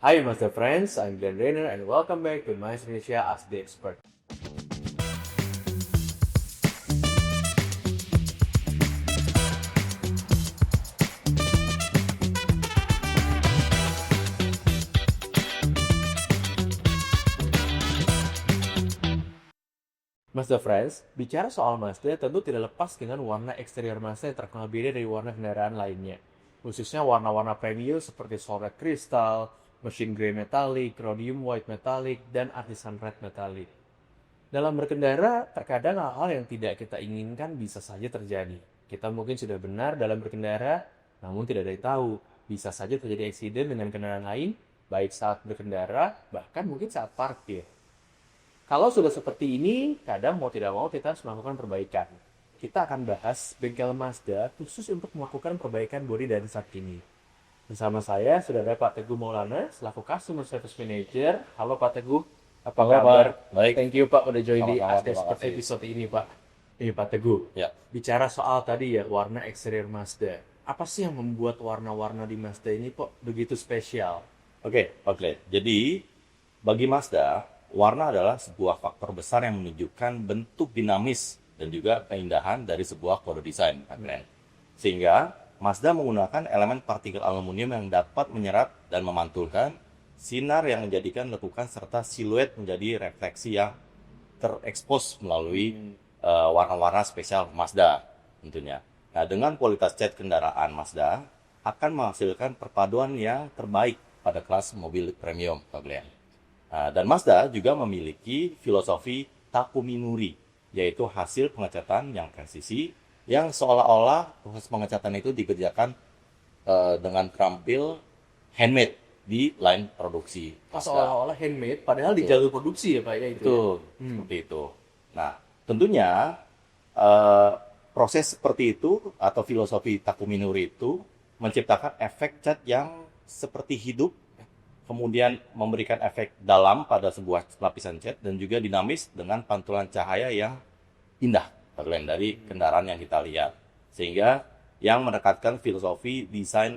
Hi Master Friends, I'm Glenn Rainer and welcome back to Mazda Indonesia as the Expert. Master Friends, bicara soal Mazda tentu tidak lepas dengan warna eksterior Mazda yang terkenal beda dari warna kendaraan lainnya. Khususnya warna-warna premium seperti Solid Crystal, Machine Grey Metallic, Rhodium White Metallic, dan Artisan Red Metallic. Dalam berkendara, terkadang hal-hal yang tidak kita inginkan bisa saja terjadi. Kita mungkin sudah benar dalam berkendara, namun tidak ada yang tahu. Bisa saja terjadi eksiden dengan kendaraan lain, baik saat berkendara, bahkan mungkin saat parkir. Kalau sudah seperti ini, kadang mau tidak mau kita harus melakukan perbaikan. Kita akan bahas bengkel Mazda khusus untuk melakukan perbaikan bodi dan sak ini. Bersama saya sudah ada Pak Teguh Maulana selaku Customer Service Manager. Halo Pak Teguh, apa Halo kabar? Pak, baik. Thank you Pak udah join di Sama-sama, Ask terima Expert kasih. episode ini Pak. Ini Pak Teguh, Ya, bicara soal tadi ya warna eksterior Mazda. Apa sih yang membuat warna-warna di Mazda ini kok begitu spesial? oke. Jadi, bagi Mazda, warna adalah sebuah faktor besar yang menunjukkan bentuk dinamis dan juga keindahan dari sebuah kode desain, Pak Glenn. Sehingga, Mazda menggunakan elemen partikel aluminium yang dapat menyerap dan memantulkan sinar yang menjadikan lekukan serta siluet menjadi refleksi yang terekspos melalui warna-warna spesial Mazda tentunya. Nah, dengan kualitas cat kendaraan Mazda akan menghasilkan perpaduan yang terbaik pada kelas mobil premium, Pak Glenn. Nah, dan Mazda juga memiliki filosofi Takumi Nuri, yaitu hasil pengecatan yang presisi, yang seolah-olah proses pengecatan itu dikerjakan dengan terampil handmade di line produksi Pas Mazda. seolah-olah handmade, padahal di Betul. jalur produksi ya Pak ya itu ya? Betul, seperti itu. Nah, tentunya eh, proses seperti itu atau filosofi Takumi Nuri itu menciptakan efek cat yang seperti hidup, kemudian memberikan efek dalam pada sebuah lapisan cat dan juga dinamis dengan pantulan cahaya yang indah terlihat dari kendaraan yang kita lihat. Sehingga yang mendekatkan filosofi desain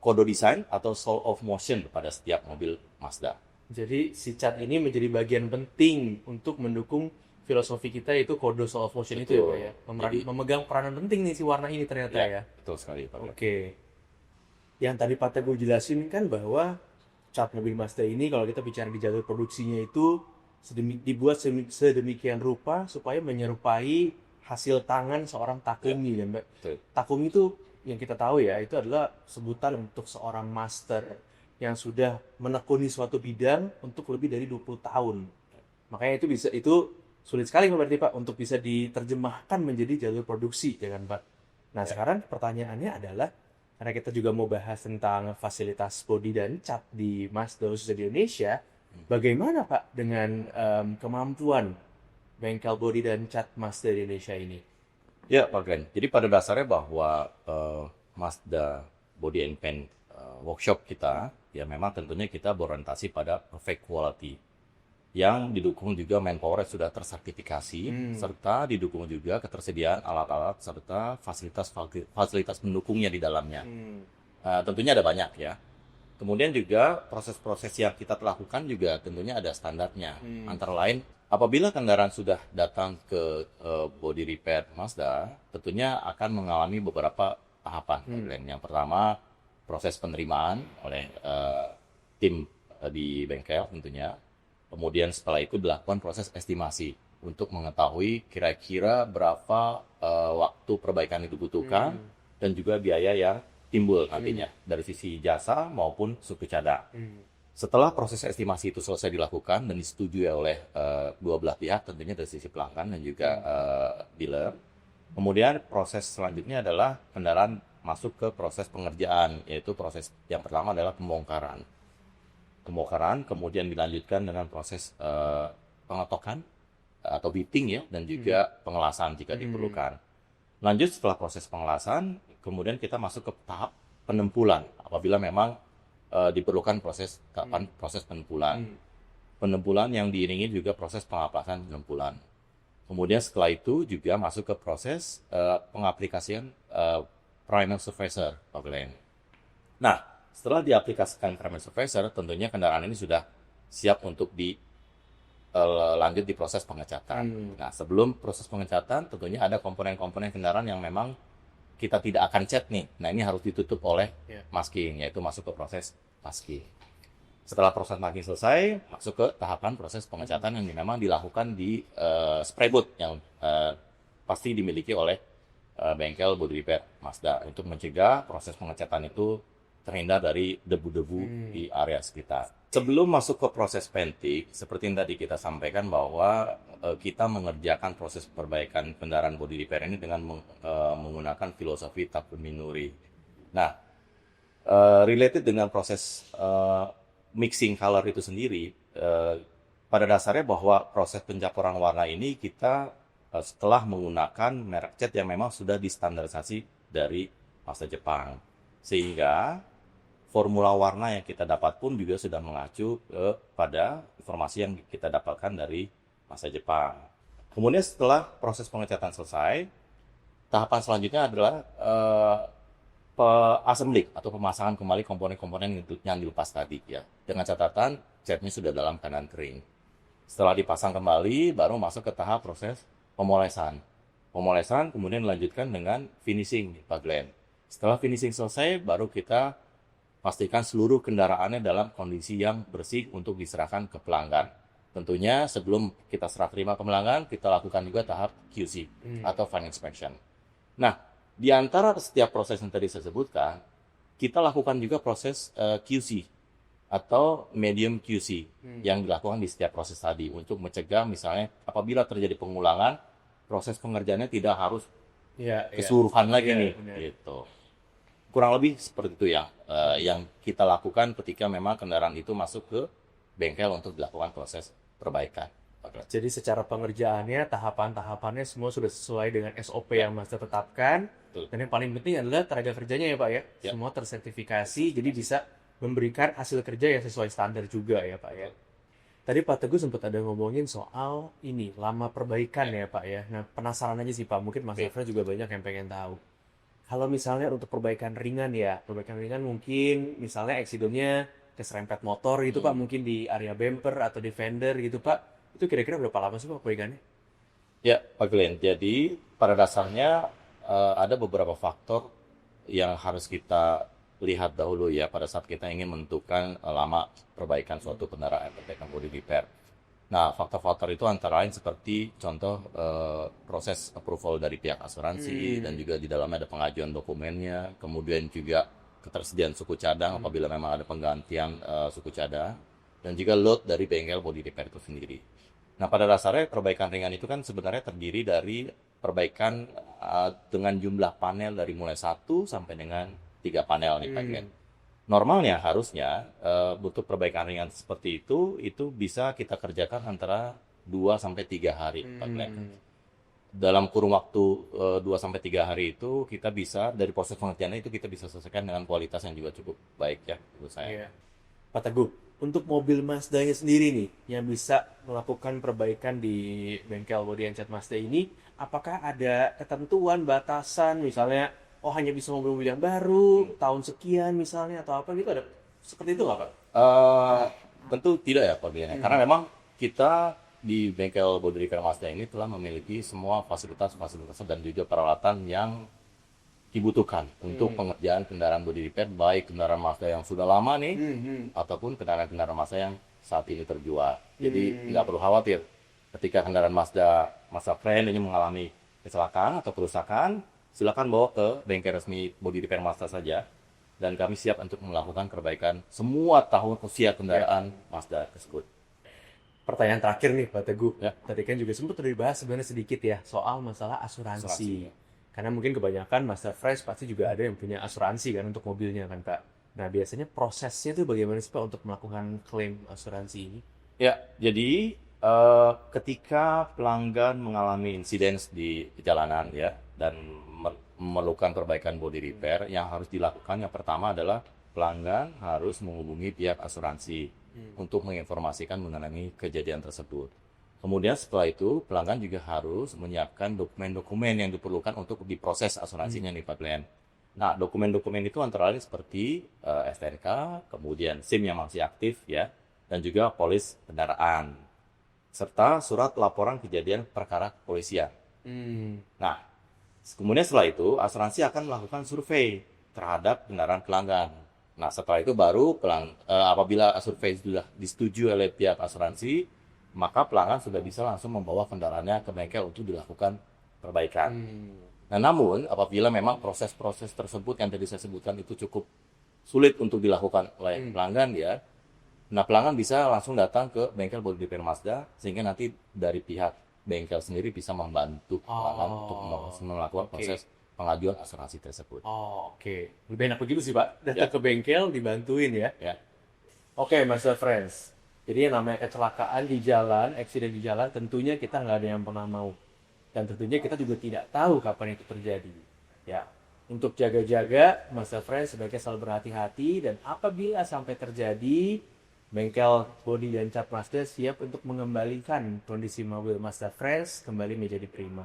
kode desain atau soul of motion pada setiap mobil Mazda. Jadi si cat ini menjadi bagian penting untuk mendukung filosofi kita yaitu kode soul of motion itu ya Pak Betul. ya. Jadi, Memegang peranan penting nih si warna ini ternyata ya. betul sekali, Pak. Oke. Yang tadi Pak Teguh jelasin kan bahwa cat mobil Mazda ini kalau kita bicara di jalur produksinya itu dibuat sedemikian rupa supaya menyerupai hasil tangan seorang Takumi ya Mbak. Betul. Takumi itu yang kita tahu ya itu adalah sebutan untuk seorang master yang sudah menekuni suatu bidang untuk lebih dari 20 tahun. Makanya itu sulit sekali berarti Pak untuk bisa diterjemahkan menjadi jalur produksi ya kan Pak. Nah, Ya. sekarang pertanyaannya adalah karena kita juga mau bahas tentang fasilitas bodi dan cat di Mazda khususnya di Indonesia, bagaimana Pak dengan kemampuan bengkel bodi dan cat Mazda di Indonesia ini? Ya, Pak Glenn. Jadi pada dasarnya bahwa Mazda Body and Paint workshop kita, ya memang tentunya kita berorientasi pada perfect quality. Yang didukung juga manpower yang sudah tersertifikasi, serta didukung juga ketersediaan alat-alat serta fasilitas pendukungnya di dalamnya. Tentunya ada banyak ya. Kemudian juga proses-proses yang kita lakukan juga tentunya ada standarnya. Antara lain, apabila kendaraan sudah datang ke body repair Mazda, tentunya akan mengalami beberapa tahapan. Glenn. Yang pertama, proses penerimaan oleh tim di bengkel tentunya. Kemudian setelah itu dilakukan proses estimasi untuk mengetahui kira-kira berapa waktu perbaikan itu dibutuhkan dan juga biaya yang timbul nantinya dari sisi jasa maupun suku cadang. Setelah proses estimasi itu selesai dilakukan dan disetujui oleh dua belah pihak, tentunya dari sisi pelanggan dan juga dealer, kemudian proses selanjutnya adalah kendaraan masuk ke proses pengerjaan, yaitu proses yang pertama adalah pembongkaran, kemudian dilanjutkan dengan proses pengotokan atau bitting ya, dan juga pengelasan jika diperlukan. Lanjut setelah proses pengelasan, kemudian kita masuk ke tahap penempulan apabila memang diperlukan proses penempulan. Penempulan yang diiringi juga proses pengaplasan penempulan. Kemudian setelah itu juga masuk ke proses pengaplikasian primer surfacer, Pak Glenn. Nah, setelah diaplikasikan Climate Supervisor, tentunya kendaraan ini sudah siap untuk lanjut di proses pengecatan. Nah, sebelum proses pengecatan, tentunya ada komponen-komponen kendaraan yang memang kita tidak akan cat nih. Nah, ini harus ditutup oleh masking, yaitu masuk ke proses masking. Setelah proses masking selesai, masuk ke tahapan proses pengecatan yang memang dilakukan di spray booth yang pasti dimiliki oleh bengkel body repair Mazda untuk mencegah proses pengecatan itu terhindar dari debu-debu di area sekitar. Sebelum masuk ke proses painting, seperti yang tadi kita sampaikan bahwa kita mengerjakan proses perbaikan kendaraan body repair ini dengan menggunakan filosofi Takun Minuri. Nah, related dengan proses mixing color itu sendiri, pada dasarnya bahwa proses pencampuran warna ini kita setelah menggunakan merek cat yang memang sudah distandarisasi dari Mazda Jepang. Sehingga formula warna yang kita dapat pun juga sudah mengacu pada informasi yang kita dapatkan dari Mazda Jepang. Kemudian setelah proses pengecatan selesai, tahapan selanjutnya adalah assembly atau pemasangan kembali komponen-komponen yang dilepas tadi ya. Dengan catatan catnya sudah dalam keadaan kering. Setelah dipasang kembali, baru masuk ke tahap proses pemolesan. Pemolesan kemudian dilanjutkan dengan finishing, Pak Glenn. Setelah finishing selesai, baru kita pastikan seluruh kendaraannya dalam kondisi yang bersih untuk diserahkan ke pelanggan. Tentunya sebelum kita serah terima ke pelanggan, kita lakukan juga tahap QC atau Final Inspection. Nah, di antara setiap proses yang tadi saya sebutkan, kita lakukan juga proses QC atau medium QC yang dilakukan di setiap proses tadi untuk mencegah misalnya apabila terjadi pengulangan, proses pengerjaannya tidak harus keseluruhan lagi nih, gitu. Kurang lebih seperti itu ya yang kita lakukan ketika memang kendaraan itu masuk ke bengkel untuk dilakukan proses perbaikan. Jadi secara pengerjaannya, tahapan-tahapannya semua sudah sesuai dengan SOP yang Mazda tetapkan. Betul. Dan yang paling penting adalah tenaga kerjanya ya Pak ya. Ya. Semua tersertifikasi, jadi bisa memberikan hasil kerja yang sesuai standar juga ya Pak ya. Tadi Pak Teguh sempat ada ngomongin soal ini, lama perbaikan ya Pak ya. Nah penasaran aja sih Pak, mungkin Mas Efra juga banyak yang pengen tahu. Kalau misalnya untuk perbaikan ringan ya, perbaikan ringan mungkin misalnya accident-nya keserempet motor gitu Pak, mungkin di area bumper atau di fender gitu Pak. Itu kira-kira berapa lama sih Pak perbaikannya? Ya, Pak Glenn. Jadi pada dasarnya ada beberapa faktor yang harus kita lihat dahulu ya pada saat kita ingin menentukan lama perbaikan suatu kendaraan, perbaikan body repair. Nah, faktor-faktor itu antara lain seperti contoh proses approval dari pihak asuransi dan juga di dalamnya ada pengajuan dokumennya, kemudian juga ketersediaan suku cadang apabila memang ada penggantian suku cadang, dan juga load dari bengkel body repair itu sendiri. Nah, pada dasarnya perbaikan ringan itu kan sebenarnya terdiri dari perbaikan dengan jumlah panel dari mulai 1 sampai dengan 3 panel nih Pak Glenn. Normalnya harusnya untuk perbaikan ringan seperti itu bisa kita kerjakan antara 2 sampai 3 hari Pak Glenn. Dalam kurun waktu 2 sampai 3 hari itu kita bisa dari proses pengerjaannya itu kita bisa selesaikan dengan kualitas yang juga cukup baik ya menurut saya. Pak Teguh, untuk mobil Mazda-nya sendiri nih, yang bisa melakukan perbaikan di bengkel body and cat Mazda ini, apakah ada ketentuan, batasan, misalnya, oh hanya bisa mobil-mobil yang baru, tahun sekian misalnya, atau apa gitu, ada seperti itu nggak Pak? Tentu tidak ya Pak Glenn, karena memang kita di bengkel body repair Mazda ini telah memiliki semua fasilitas-fasilitas dan juga peralatan yang dibutuhkan untuk pengerjaan kendaraan body repair, baik kendaraan Mazda yang sudah lama nih, ataupun kendaraan-kendaraan Mazda yang saat ini terjual. Jadi tidak perlu khawatir ketika kendaraan Mazda Friend ini mengalami kecelakaan atau kerusakan, silakan bawa ke bengkel resmi body repair Mazda saja, dan kami siap untuk melakukan perbaikan semua tahun usia kendaraan Mazda tersebut. Pertanyaan terakhir nih Pak Teguh, Ya. tadi kan juga sempat dibahas sebenarnya sedikit ya, soal masalah asuransi. Karena mungkin kebanyakan Mazda Fresh pasti juga ada yang punya asuransi kan untuk mobilnya kan Pak. Nah biasanya prosesnya tuh bagaimana sih Pak untuk melakukan klaim asuransi ini? Ya, jadi ketika pelanggan mengalami insiden di jalanan ya dan memerlukan perbaikan body repair, yang harus dilakukan yang pertama adalah pelanggan harus menghubungi pihak asuransi untuk menginformasikan mengenai kejadian tersebut. Kemudian setelah itu pelanggan juga harus menyiapkan dokumen-dokumen yang diperlukan untuk diproses asuransinya nih Pak Glenn. Nah, dokumen-dokumen itu antara lain seperti STNK, kemudian SIM yang masih aktif ya, dan juga polis kendaraan, serta surat laporan kejadian perkara kepolisian. Nah, kemudian setelah itu asuransi akan melakukan survei terhadap kendaraan pelanggan. Nah, setelah itu baru apabila survei sudah disetujui oleh pihak asuransi, maka pelanggan sudah bisa langsung membawa kendaraannya ke bengkel untuk dilakukan perbaikan. Nah, namun apabila memang proses-proses tersebut yang tadi saya sebutkan itu cukup sulit untuk dilakukan oleh pelanggan ya, nah pelanggan bisa langsung datang ke bengkel body repair Mazda sehingga nanti dari pihak bengkel sendiri bisa membantu pelanggan untuk melakukan proses pengajuan asuransi tersebut. Oke. Lebih enak begitu sih, Pak. Datang ke bengkel, dibantuin ya. Ya, Oke, Master Friends. Jadi yang namanya kecelakaan di jalan, accident di jalan, tentunya kita nggak ada yang pernah mau. Dan tentunya kita juga tidak tahu kapan itu terjadi. Ya, untuk jaga-jaga, Master Friends sebaiknya selalu berhati-hati. Dan apabila sampai terjadi, bengkel bodi dan cat Mazda siap untuk mengembalikan kondisi mobil Master Friends kembali menjadi prima.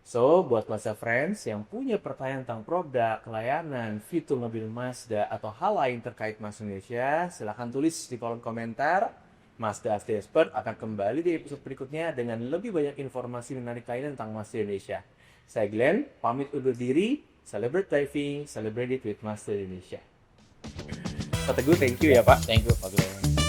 So, buat Mazda Friends yang punya pertanyaan tentang produk, layanan, fitur mobil Mazda, atau hal lain terkait Mazda Indonesia, silahkan tulis di kolom komentar. Mazda Asli Expert akan kembali di episode berikutnya dengan lebih banyak informasi menarik lainnya tentang Mazda Indonesia. Saya Glenn, pamit undur diri. Celebrate driving, celebrate it with Mazda Indonesia. Pak Teguh, thank you ya Pak. thank you Pak Glenn.